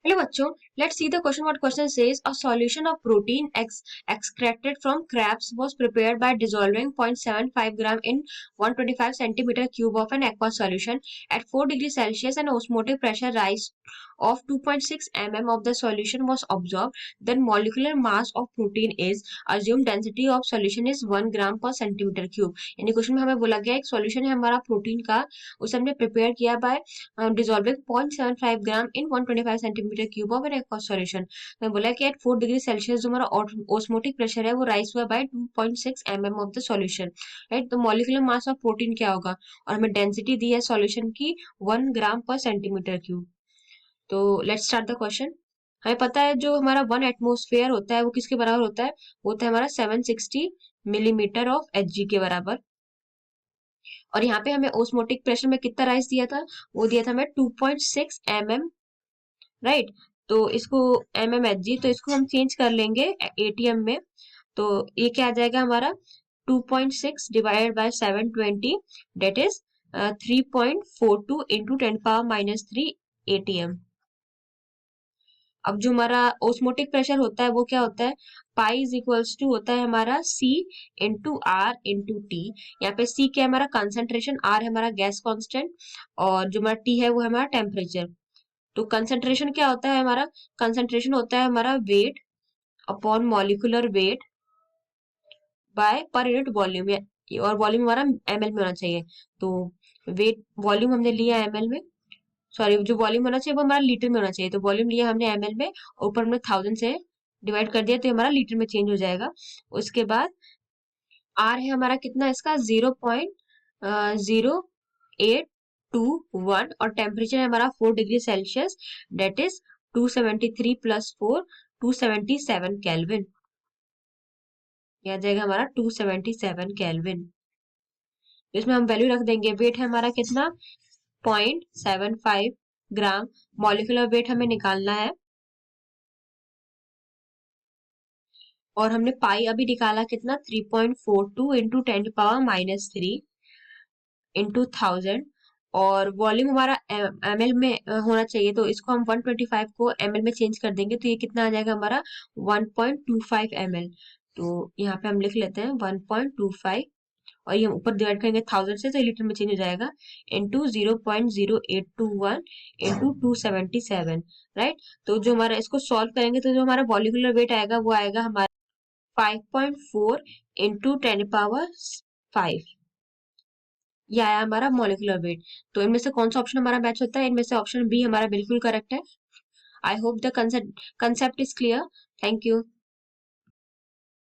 Hello बच्चों, let's see the question. What question says a solution of protein extracted from crabs was prepared by dissolving 0.75 gram in 125 centimeter cube of an aqueous solution at 4 degrees Celsius and osmotic pressure rise of 2.6 mm of the solution was observed. Then molecular mass of protein is assumed density of solution is 1 gram per centimeter cube. यानी question में हमें बोला गया एक solution है हमारा protein का, उसे हमने प्रिपेयर किया by dissolving 0.75 gram in 125 centimetre cube of an aqueous solution. मैं बोला कि एट 4 डिग्री सेल्सियस जो हमारा ऑस्मोटिक प्रेशर है वो राइज हुआ by 2.6 mm of the solution. Right, तो मॉलिक्यूलर मास ऑफ प्रोटीन क्या होगा, और हमें डेंसिटी दी है सॉल्यूशन की 1 ग्राम पर सेंटीमीटर क्यूब. तो लेट्स स्टार्ट द क्वेश्चन. हमें पता है जो हमारा 1 एटमोस्फेयर होता है वो किसके बराबर होता है, वो होता है हमारा 760 मिलीमीटर ऑफ Hg के बराबर. और यहाँ पे हमें ओस्मोटिक प्रेशर में कितना राइज दिया था, वो दिया था हमें 2.6 mm. राइट, तो इसको mmHg, तो इसको हम चेंज कर लेंगे ATM में. तो ये क्या आ जाएगा हमारा 2.6 divided by 720, that is 3.42 into 10⁻³ ATM. अब जो हमारा ओस्मोटिक प्रेशर होता है वो क्या होता है, पाई इज इक्वल्स टू होता है हमारा C into R into T. यहाँ पे C क्या है हमारा कंसंट्रेशन, R है हमारा गैस कांस्टेंट, और जो हमारा T है वो है हमारा टेम्परेचर. तो कंसंट्रेशन क्या होता है हमारा, कंसंट्रेशन होता है हमारा weight upon molecular weight by per unit volume, और वॉल्यूम हमारा ml में होना चाहिए. तो वेट वॉल्यूम हमने लिया ml में, सॉरी जो वॉल्यूम होना चाहिए वो हमारा लीटर में होना चाहिए. तो वॉल्यूम लिया हमने ml में, ऊपर हमने 1000 से डिवाइड कर दिया तो ये हमारा लीटर में चेंज हो जाएगा. उसके बाद R है हमारा कितना, इसका 0.0821, और टेम्परेचर है हमारा 4 degree Celsius, that is 273 plus 4 277 kelvin. यह आ जाएगा हमारा 277 केल्विन. इसमें हम वैल्यू रख देंगे. वेट है हमारा कितना 0.75 ग्राम, मॉलिक्यूलर वेट हमें निकालना है, और हमने पाई अभी निकाला कितना 3.42 इंटू 10⁻³ इंटू 1000, और वॉल्यूम हमारा ml में होना चाहिए, तो इसको हम 125 को ml में चेंज कर देंगे, तो ये कितना आ जाएगा हमारा 1.25 ml. तो यहाँ पे हम लिख लेते हैं 1.25, और ये हम ऊपर डिवाइड करेंगे 1000 से, तो ये लीटर में चेंज हो जाएगा, इंटू 0.0821 इंटू 277. राइट, तो जो हमारा इसको सॉल्व करेंगे तो जो हमारा मॉलिक्यूलर वेट आएगा वो आएगा हमारा 5.4 इंटू 10⁵. ये आया हमारा मॉलिक्यूलर वेट. तो इनमें से कौन सा ऑप्शन हमारा मैच होता है, इनमें से ऑप्शन बी हमारा बिल्कुल करेक्ट है. I hope the concept is clear. Thank you.